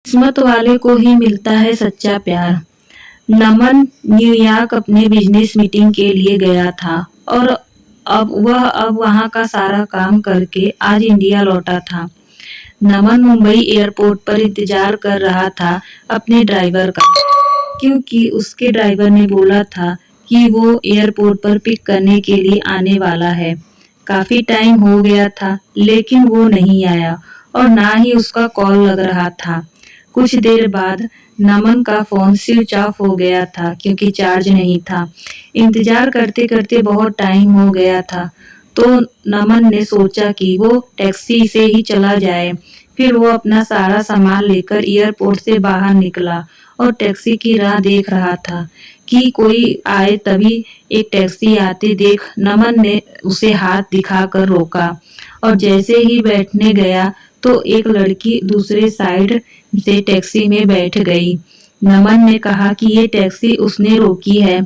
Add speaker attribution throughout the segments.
Speaker 1: किस्मत वाले को ही मिलता है सच्चा प्यार। नमन न्यूयॉर्क अपने बिजनेस मीटिंग के लिए गया था और अब वहां का सारा काम करके आज इंडिया लौटा था। नमन मुंबई एयरपोर्ट पर इंतजार कर रहा था अपने ड्राइवर का, क्योंकि उसके ड्राइवर ने बोला था कि वो एयरपोर्ट पर पिक करने के लिए आने वाला है। काफी टाइम हो गया था लेकिन वो नहीं आया और ना ही उसका कॉल लग रहा था। कुछ देर बाद नमन का फोन स्विच ऑफ हो गया था क्योंकि चार्ज नहीं था। इंतजार करते करते बहुत टाइम हो गया था तो नमन ने सोचा कि वो टैक्सी से ही चला जाए। फिर वो अपना सारा सामान लेकर एयरपोर्ट से बाहर निकला और टैक्सी की राह देख रहा था कि कोई आए। तभी एक टैक्सी आते देख नमन ने उसे हाथ दिखाकर रोका और जैसे ही बैठने गया तो एक लड़की दूसरे साइड से टैक्सी में बैठ गई। नमन ने कहा कि ये टैक्सी उसने रोकी है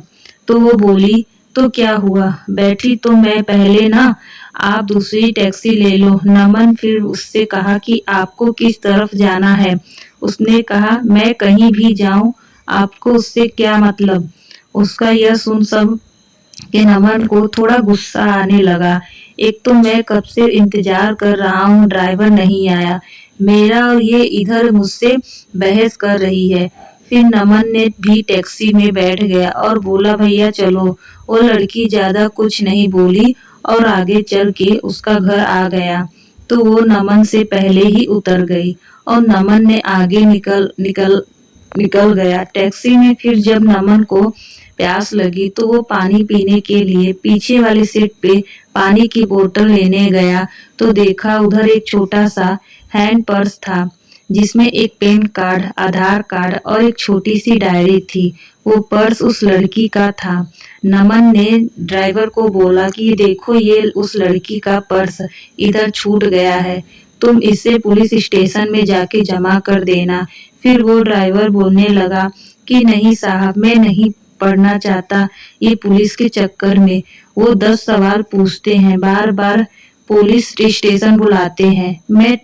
Speaker 1: तो वो बोली, तो क्या हुआ, बैठी तो मैं पहले ना, आप दूसरी टैक्सी ले लो। नमन फिर उससे कहा कि आपको किस तरफ जाना है। उसने कहा मैं कहीं भी जाऊं, आपको उससे क्या मतलब। उसका यह सुन सब कि नमन को थोड़ा गुस्सा आने लगा। एक तो मैं कब से इंतजार कर रहा हूँ, ड्राइवर नहीं आया मेरा और ये इधर मुझसे बहस कर रही है। फिर नमन ने भी टैक्सी में बैठ गया और बोला भैया चलो। वो लड़की ज्यादा कुछ नहीं बोली और आगे चल के उसका घर आ गया तो वो नमन से पहले ही उतर गई और नमन ने आगे निकल निकल निकल गया टैक्सी में। फिर जब नमन को प्यास लगी तो वो पानी पीने के लिए पीछे वाली सीट पे पानी की बोतल लेने गया तो देखा उधर एक छोटा सा हैंड पर्स था जिसमें एक पैन कार्ड, आधार कार्ड और एक छोटी सी डायरी थी। वो पर्स उस लड़की का था। नमन ने ड्राइवर को बोला कि देखो ये उस लड़की का पर्स इधर छूट गया है, तुम इसे पुलिस स्टेशन में जाके जमा कर देना। फिर वो ड्राइवर बोलने लगा कि नहीं साहब, मैं नहीं पढ़ना चाहता ये पुलिस के चक्कर में। वो 10 सवाल पूछते हैं, बार बार पुलिस स्टेशन बुलाते हैं। मैं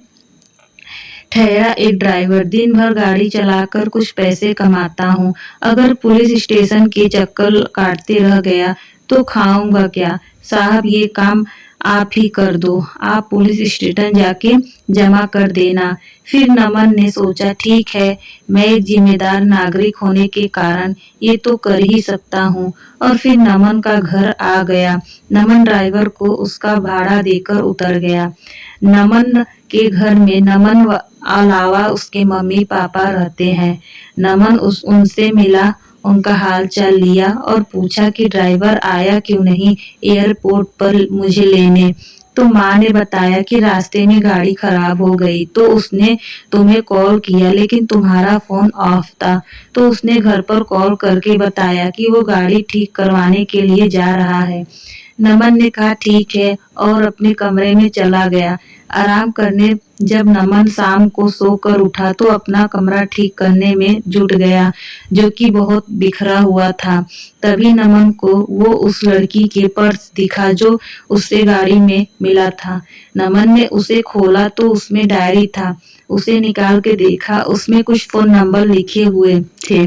Speaker 1: ठहरा एक ड्राइवर, दिन भर गाड़ी चलाकर कुछ पैसे कमाता हूँ। अगर पुलिस स्टेशन के चक्कर काटते रह गया तो खाऊंगा क्या। साहब ये काम आप ही कर दो, आप पुलिस स्टेशन जाके जमा कर देना। फिर नमन ने सोचा ठीक है, मैं एक जिम्मेदार नागरिक होने के कारण ये तो कर ही सकता हूँ। और फिर नमन का घर आ गया। नमन ड्राइवर को उसका भाड़ा देकर उतर गया। नमन के घर में नमन अलावा उसके मम्मी पापा रहते हैं। नमन उनसे मिला, उनका हाल चाल लिया और पूछा कि ड्राइवर आया क्यों नहीं एयरपोर्ट पर मुझे लेने। तो माँ ने बताया कि रास्ते में गाड़ी खराब हो गई तो उसने तुम्हें कॉल किया लेकिन तुम्हारा फोन ऑफ था। तो उसने घर पर कॉल करके बताया कि वो गाड़ी ठीक करवाने के लिए जा रहा है। नमन ने कहा ठीक है और अपने कमरे में चला गया आराम करने। जब नमन शाम को सोकर उठा तो अपना कमरा ठीक करने में जुट गया जो कि बहुत बिखरा हुआ था। तभी नमन को वो उस लड़की के पर्स दिखा जो उससे गाड़ी में मिला था। नमन ने उसे खोला तो उसमें डायरी था। उसे निकाल के देखा, उसमें कुछ फोन नंबर लिखे हुए थे।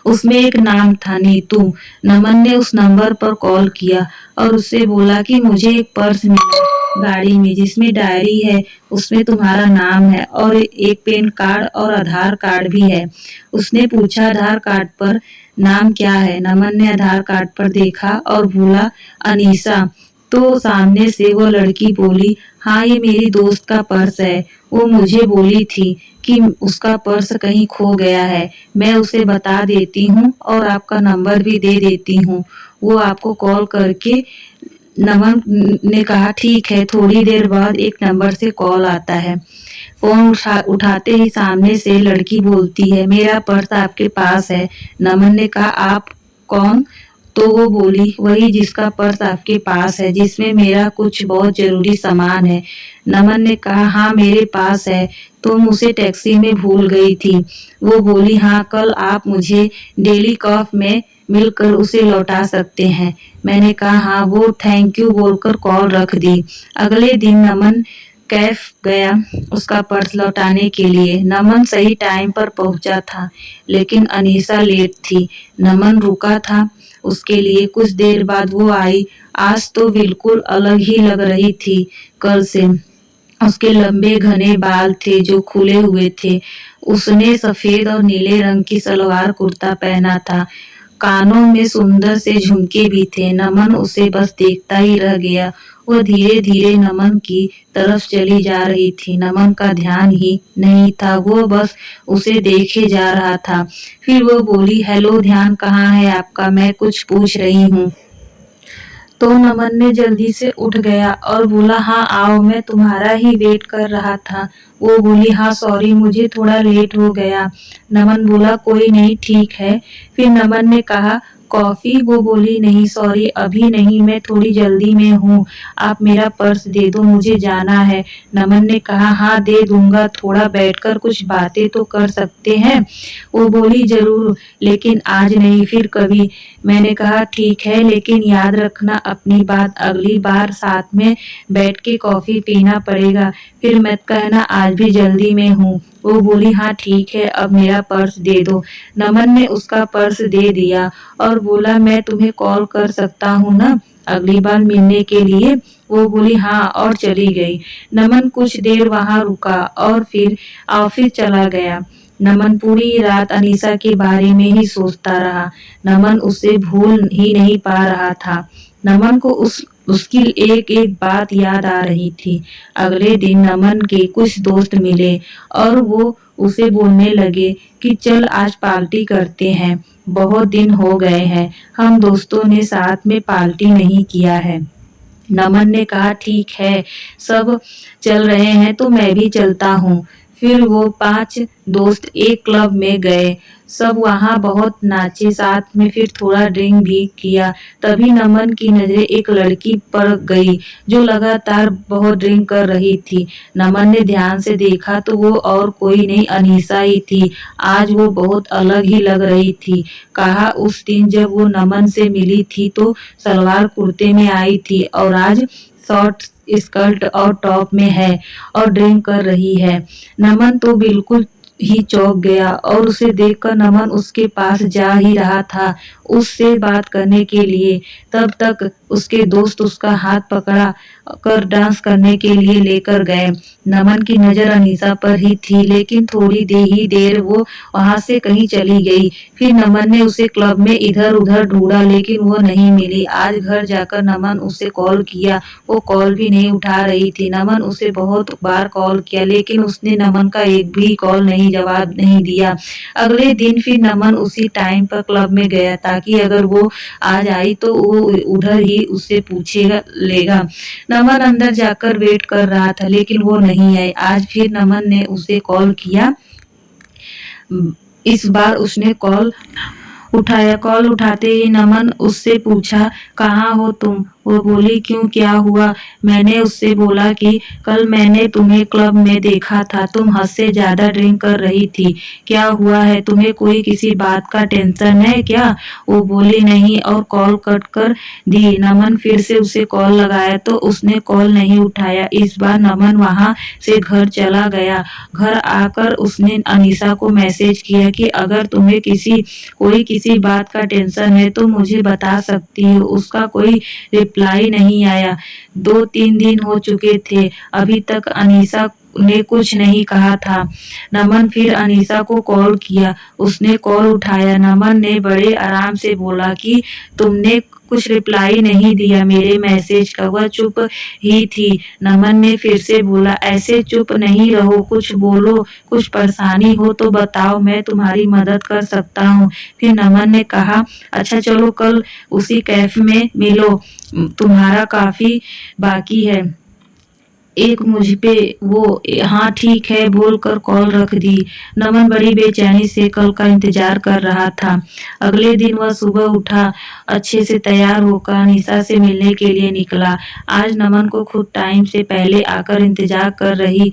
Speaker 1: उसमें एक नाम था नीतू। नमन ने उस नंबर पर कॉल किया और उससे बोला कि मुझे एक पर्स मिला गाड़ी में जिसमें डायरी है, उसमें तुम्हारा नाम है और एक पैन कार्ड और आधार कार्ड भी है। उसने पूछा आधार कार्ड पर नाम क्या है। नमन ने आधार कार्ड पर देखा और बोला अनीसा। तो सामने से वो लड़की बोली हाँ ये मेरी दोस्त का पर्स है, वो मुझे बोली थी कि उसका पर्स कहीं खो गया है। मैं उसे बता देती हूँ और आपका नंबर भी दे देती हूँ, वो आपको कॉल करके। नमन ने कहा ठीक है। थोड़ी देर बाद एक नंबर से कॉल आता है। फोन उठाते ही सामने से लड़की बोलती है मेरा पर्स आपके पास है। नमन ने कहा आप कौन। तो वो बोली वही जिसका पर्स आपके पास है, जिसमें मेरा कुछ बहुत जरूरी सामान है। नमन ने कहा हाँ मेरे पास है, तुम उसे टैक्सी में भूल गई थी। वो बोली हाँ कल आप मुझे डेली कॉफ में मिलकर उसे लौटा सकते हैं। मैंने कहा हाँ। वो थैंक यू बोलकर कॉल रख दी। अगले दिन नमन कैफ गया उसका पर्स लौटाने के लिए। नमन सही टाइम पर पहुंचा था, लेकिन अनीसा लेट थी। नमन रुका था उसके लिए। कुछ देर बाद वो आई। आज तो बिल्कुल अलग ही लग रही थी कल से। उसके लंबे घने बाल थे जो खुले हुए थे। उसने सफेद और नीले रंग की सलवार कुर्ता पहना था। कानों में सुंदर से झुमके भी थे। नमन उसे बस देखता ही रह गया। वह धीरे धीरे नमन की तरफ चली जा रही थी। नमन का ध्यान ही नहीं था, वो बस उसे देखे जा रहा था। फिर वो बोली, हेलो, ध्यान कहाँ है आपका? मैं कुछ पूछ रही हूँ। तो नमन ने जल्दी से उठ गया और बोला, हाँ आओ, मैं तुम्हारा ही वेट कर रहा था। वो बोली, हाँ सॉरी, मुझे थोड़ा लेट हो गया। नमन बोला, कोई नहीं, ठीक है। फिर नमन ने कहा, कॉफी? वो बोली, नहीं सॉरी, अभी नहीं, मैं थोड़ी जल्दी में हूँ। आप मेरा पर्स दे दो, मुझे जाना है। नमन ने कहा, हाँ दे दूंगा, थोड़ा बैठकर कुछ बातें तो कर सकते हैं। वो बोली, जरूर, लेकिन आज नहीं, फिर कभी। मैंने कहा, ठीक है, लेकिन याद रखना अपनी बात, अगली बार साथ में बैठ के कॉफी पीना पड़ेगा। फिर मत कहना आज भी जल्दी में हूँ। वो बोली, हाँ ठीक है, अब मेरा पर्स दे दो। नमन ने उसका पर्स दे दिया और बोला, मैं तुम्हें कॉल कर सकता हूँ ना अगली बार मिलने के लिए? वो बोली, हाँ, और चली गई। नमन कुछ देर वहां रुका और फिर ऑफिस चला गया। नमन पूरी रात अनीसा के बारे में ही सोचता रहा। नमन उसे भूल ही नहीं पा रहा था। नमन को उसकी एक एक बात याद आ रही थी। अगले दिन नमन के कुछ दोस्त मिले और वो उसे बोलने लगे कि चल आज पार्टी करते हैं, बहुत दिन हो गए हैं, हम दोस्तों ने साथ में पार्टी नहीं किया है। नमन ने कहा, ठीक है, सब चल रहे हैं तो मैं भी चलता हूँ। फिर वो 5 दोस्त एक क्लब में गए। सब वहां बहुत नाचे, साथ में फिर थोड़ा ड्रिंक भी किया। तभी नमन की नजरें एक लड़की पर गई जो लगातार बहुत ड्रिंक कर रही थी। नमन ने ध्यान से देखा तो वो और कोई नहीं, अनीसा ही थी। आज वो बहुत अलग ही लग रही थी। कहा, उस दिन जब वो नमन से मिली थी तो सलवार कुर्ते में आई थी और आज शॉर्ट स्कर्ट और टॉप में है और ड्रिंक कर रही है। नमन तो बिल्कुल ही चौंक गया और उसे देखकर नमन उसके पास जा ही रहा था उससे बात करने के लिए। तब तक उसके दोस्त उसका हाथ पकड़ा कर डांस करने के लिए लेकर गए। नमन की नजर अनीसा पर ही थी, लेकिन थोड़ी देर वो वहां से कहीं चली गई। फिर नमन ने उसे क्लब में इधर उधर ढूंढा, लेकिन वो नहीं मिली। आज घर जाकर नमन उसे कॉल किया, वो कॉल भी नहीं उठा रही थी। नमन उसे बहुत बार कॉल किया, लेकिन उसने नमन का एक भी कॉल नहीं जवाब नहीं दिया। अगले दिन फिर नमन उसी टाइम पर क्लब में गया ताकि अगर वो आज आई तो वो उधर ही उससे पूछेगा लेगा। नमन अंदर जाकर वेट कर रहा था, लेकिन वो नहीं आई। आज फिर नमन ने उसे कॉल किया। इस बार उसने कॉल उठाया। कॉल उठाते ही नमन उससे पूछा, कहाँ हो तुम? वो बोली, क्यों, क्या हुआ? मैंने उससे बोला कि कल मैंने तुम्हें क्लब में देखा था, तुम हद से ज्यादा ड्रिंक कर रही थी। क्या हुआ है तुम्हें? कोई किसी बात का टेंशन है क्या? वो बोली, नहीं, और कॉल कट कर दी। नमन फिर से उसे कॉल लगाया तो उसने कॉल नहीं उठाया। इस बार नमन वहां से घर चला गया। घर आकर उसने अनीसा को मैसेज किया कि अगर तुम्हें कोई किसी बात का टेंशन है तो मुझे बता सकती हो। उसका कोई रिप्लाई नहीं आया। 2-3 दिन हो चुके थे, अभी तक अनीसा ने कुछ नहीं कहा था। नमन फिर अनीसा को कॉल किया, उसने कॉल उठाया। नमन ने बड़े आराम से बोला कि तुमने कुछ रिप्लाई नहीं दिया मेरे मैसेज का। वह चुप ही थी। नमन ने फिर से बोला, ऐसे चुप नहीं रहो, कुछ बोलो, कुछ परेशानी हो तो बताओ, मैं तुम्हारी मदद कर सकता हूँ। फिर नमन ने कहा, अच्छा चलो कल उसी कैफ में मिलो, तुम्हारा काफी बाकी है। एक मुझ पे वो, हाँ ठीक है बोलकर कॉल रख दी। नमन बड़ी बेचैनी से कल का इंतजार कर रहा था। अगले दिन वह सुबह उठा, अच्छे से तैयार होकर अनीसा से मिलने के लिए निकला। आज नमन को खुद टाइम से पहले आकर इंतजार कर रही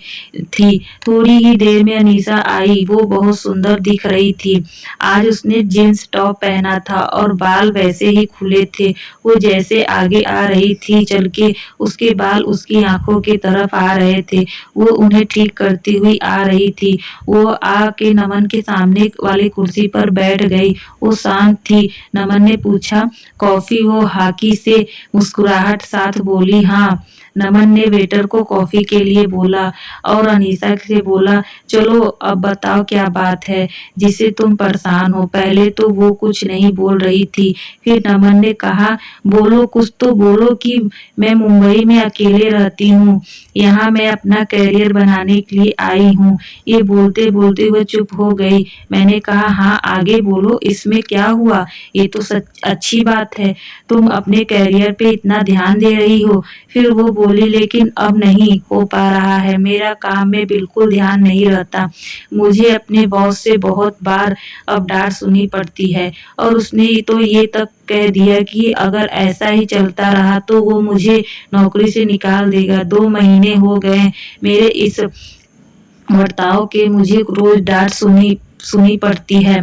Speaker 1: थी। थोड़ी ही देर में अनीसा आई। वो बहुत सुंदर दिख रही थी। आज उसने जींस टॉप पहना था और बाल वैसे ही खुले थे। वो जैसे आगे आ रही थी चल के, उसके बाल उसकी आंखों के तरफ तरफ आ रहे थे। वो उन्हें ठीक करती हुई आ रही थी। वो आके नमन के सामने वाली कुर्सी पर बैठ गई। वो शांत थी। नमन ने पूछा, कॉफी? वो हाकी से मुस्कुराहट साथ बोली, हाँ। नमन ने वेटर को कॉफी के लिए बोला और अनीसा से बोला, चलो अब बताओ क्या बात है जिससे तुम परेशान हो। पहले तो वो कुछ नहीं बोल रही थी। फिर नमन ने कहा, बोलो, कुछ तो बोलो कि मैं मुंबई में अकेले रहती हूँ। यहाँ मैं अपना करियर बनाने के लिए आई हूँ। ये बोलते बोलते वह चुप हो गई। मैंने कहा, हाँ आगे बोलो, इसमें क्या हुआ? ये तो सच अच्छी बात है, तुम अपने करियर पे इतना ध्यान दे रही हो। फिर वो बोली, लेकिन अब नहीं हो पा रहा है। मेरा काम में बिल्कुल ध्यान नहीं रहता। मुझे अपने बॉस से बहुत बार अब डांट सुननी पड़ती है और उसने तो ये तक कह दिया कि अगर ऐसा ही चलता रहा तो वो मुझे नौकरी से निकाल देगा। 2 महीने हो गए मेरे इस बर्ताव के, मुझे रोज डांट सुनी पड़ती है।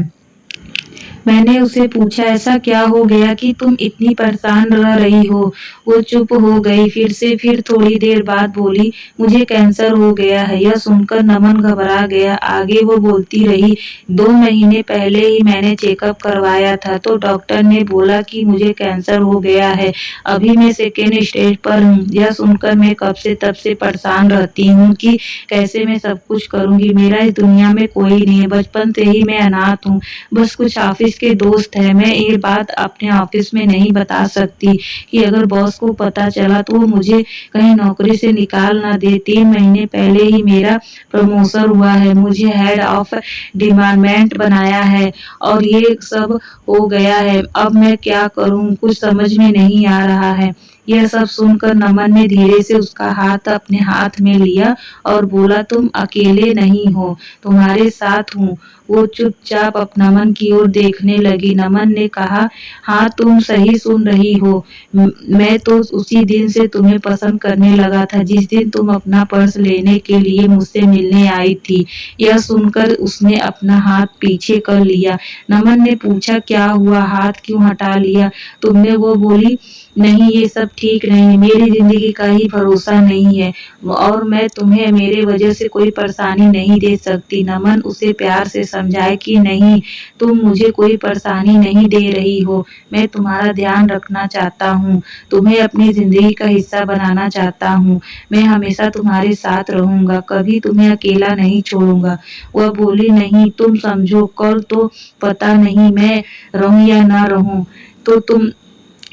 Speaker 1: मैंने उसे पूछा, ऐसा क्या हो गया कि तुम इतनी परेशान रह रही हो? वो चुप हो गई। फिर थोड़ी देर बाद बोली, मुझे कैंसर हो गया है। यह सुनकर नमन घबरा गया। आगे वो बोलती रही, 2 महीने पहले ही मैंने चेकअप करवाया था तो डॉक्टर ने बोला कि मुझे कैंसर हो गया है। अभी मैं 2nd स्टेज पर हूँ। यह सुनकर मैं कब से तब से परेशान रहती हूँ कि कैसे मैं सब कुछ करूँगी। मेरा इस दुनिया में कोई नहीं है। बचपन से ही मैं अनाथ हूँ। बस कुछ ऑफिस के दोस्त है। मैं ये बात अपने ऑफिस में नहीं बता सकती कि अगर बॉस को पता चला तो वो मुझे कहीं नौकरी से निकाल ना दे। 3 महीने पहले ही मेरा प्रमोशन हुआ है। मुझे हेड ऑफ डिपार्टमेंट बनाया है और ये सब हो गया है। अब मैं क्या करूं, कुछ समझ में नहीं आ रहा है। यह सब सुनकर नमन ने धीरे से उसका हाथ अपने हाथ में लिया और बोला, तुम अकेले नहीं हो, तुम्हारे साथ हूँ। वो चुपचाप नमन की ओर देखने लगी। नमन ने कहा, हाँ तुम सही सुन रही हो। मैं तो उसी दिन से तुम्हें पसंद करने लगा था जिस दिन तुम अपना पर्स लेने के लिए मुझसे मिलने आई थी। यह सुनकर उसने अपना हाथ पीछे कर लिया। नमन ने पूछा, क्या हुआ, हाथ क्यों हटा लिया तुमने? वो बोली, नहीं ये सब ठीक नहीं, मेरी जिंदगी का ही भरोसा नहीं है और मैं तुम्हें मेरे वजह से कोई परेशानी नहीं दे सकती। नमन उसे प्यार से समझाए कि नहीं, तुम मुझे कोई परेशानी नहीं दे रही हो। मैं तुम्हारा ध्यान रखना चाहता हूँ, तुम्हें अपनी जिंदगी का हिस्सा बनाना चाहता हूँ। मैं हमेशा तुम्हारे साथ रहूंगा, कभी तुम्हें अकेला नहीं छोड़ूंगा। वह बोली, नहीं तुम समझो, कल तो पता नहीं मैं रहूं या ना रहूं, तो तुम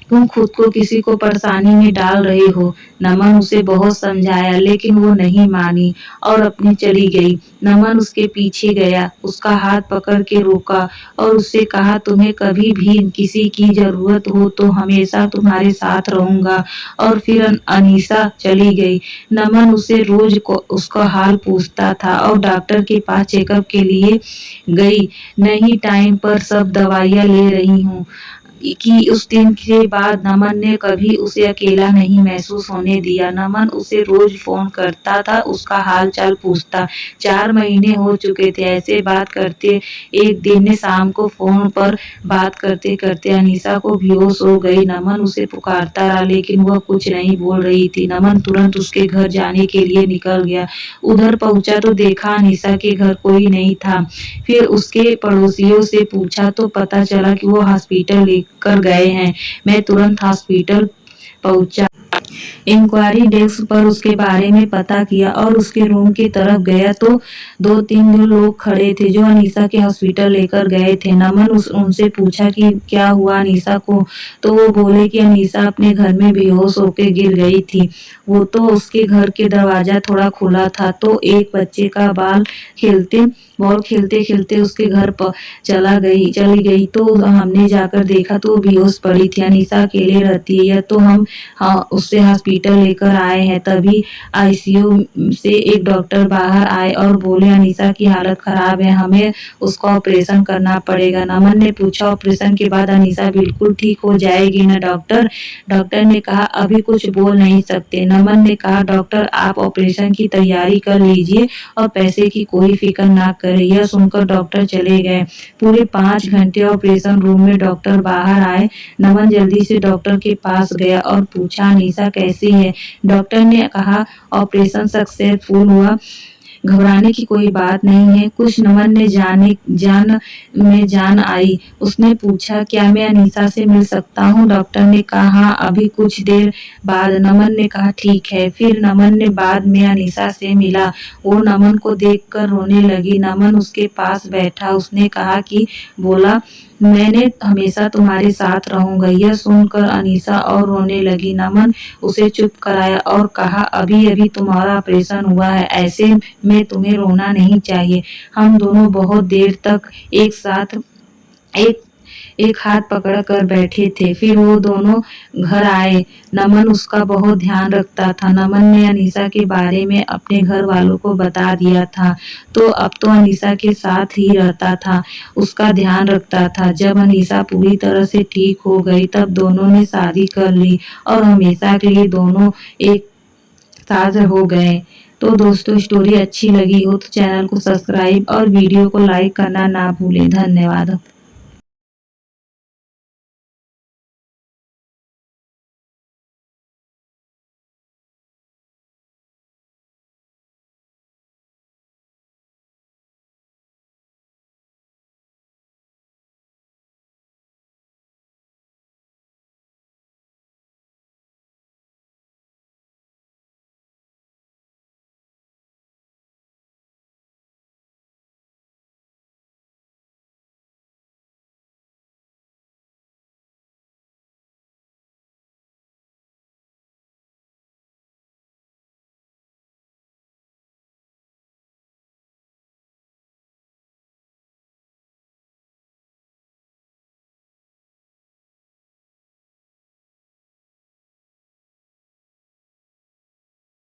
Speaker 1: खुद को किसी को परेशानी में डाल रहे हो। नमन उसे बहुत समझाया लेकिन वो नहीं मानी और अपनी चली गई। नमन उसके पीछे गया, उसका हाथ पकड़ के रोका और उससे कहा, तुम्हें कभी भी किसी की जरूरत हो तो हमेशा तुम्हारे साथ रहूंगा। और फिर अनीसा चली गई। नमन उसे रोज उसका हाल पूछता था और डॉक्टर के पास चेकअप के लिए गई। नहीं टाइम पर सब दवाइयाँ ले रही हूँ कि उस दिन के बाद नमन ने कभी उसे अकेला नहीं महसूस होने दिया। नमन उसे रोज फोन करता था, उसका हाल चाल पूछता। 4 महीने हो चुके थे ऐसे बात करते। एक दिन ने शाम को फोन पर बात करते करते अनीसा को बेहोश हो गई। नमन उसे पुकारता रहा लेकिन वह कुछ नहीं बोल रही थी। नमन तुरंत उसके घर जाने के लिए निकल गया। उधर पहुंचा तो देखा अनीसा के घर कोई नहीं था। फिर उसके पड़ोसियों से पूछा तो पता चला कि वो हॉस्पिटल लेकर गए हैं। मैं तुरंत हॉस्पिटल पहुंचा। इंक्वायरी डेस्क पर उसके बारे में पता किया और उसके रूम की तरफ गया तो 2-3 लोग खड़े थे जो अनीसा के हॉस्पिटल लेकर गए थे। नमन उनसे पूछा कि क्या हुआ अनीसा को, तो वो बोले कि अनीसा अपने घर में बेहोश होकर गिर गई थी। वो तो उसके घर के दरवाजा थोड़ा खुला था तो एक बच्चे का बॉल खेलते खेलते उसके घर पर चली गई तो हमने जाकर देखा तो वो बेहोश पड़ी थी। अनीसा अकेले रहती है। यह तो हम उससे हॉस्पिटल लेकर आए हैं। तभी आईसीयू से एक डॉक्टर बाहर आए और बोले, अनीसा की हालत खराब है, हमें उसका ऑपरेशन करना पड़ेगा। नमन ने पूछा, ऑपरेशन के बाद अनीसा बिल्कुल ठीक हो जाएगी ना डॉक्टर? डॉक्टर ने कहा, अभी कुछ बोल नहीं सकते। नमन ने कहा, डॉक्टर आप ऑपरेशन की तैयारी कर लीजिए और पैसे की कोई फिक्र ना करें। यह सुनकर डॉक्टर चले गए। पूरे 5 घंटे ऑपरेशन रूम में डॉक्टर बाहर आए। नमन जल्दी से डॉक्टर के पास गया और पूछा, अनीसा कैसी है? डॉक्टर ने कहा ऑपरेशन सक्सेसफुल हुआ, घबराने की कोई बात नहीं है। कुछ नमन ने जान आई। उसने पूछा क्या मैं अनीसा से मिल सकता हूँ? डॉक्टर ने कहा हाँ अभी कुछ देर बाद। नमन ने कहा ठीक है। फिर नमन ने बाद में अनीसा से मिला। वो नमन को देखकर रोने लगी। नमन उसके पास बैठा। उसने कहा कि बोला मैंने हमेशा तुम्हारे साथ रहूंगा। यह सुनकर अनीसा और रोने लगी। नमन उसे चुप कराया और कहा अभी अभी तुम्हारा ऑपरेशन हुआ है, ऐसे में तुम्हें रोना नहीं चाहिए। हम दोनों बहुत देर तक एक साथ एक एक हाथ पकड़कर बैठे थे। फिर वो दोनों घर आए। नमन उसका बहुत ध्यान रखता था। नमन ने अनीसा के बारे में अपने घर वालों को बता दिया था, तो अब तो अनीसा के साथ ही रहता था, उसका ध्यान रखता था। जब अनीसा पूरी तरह से ठीक हो गई तब दोनों ने शादी कर ली और हमेशा के लिए दोनों एक साथ हो गए। तो दोस्तों स्टोरी अच्छी लगी हो तो चैनल को सब्सक्राइब और वीडियो को लाइक करना ना भूलें। धन्यवाद।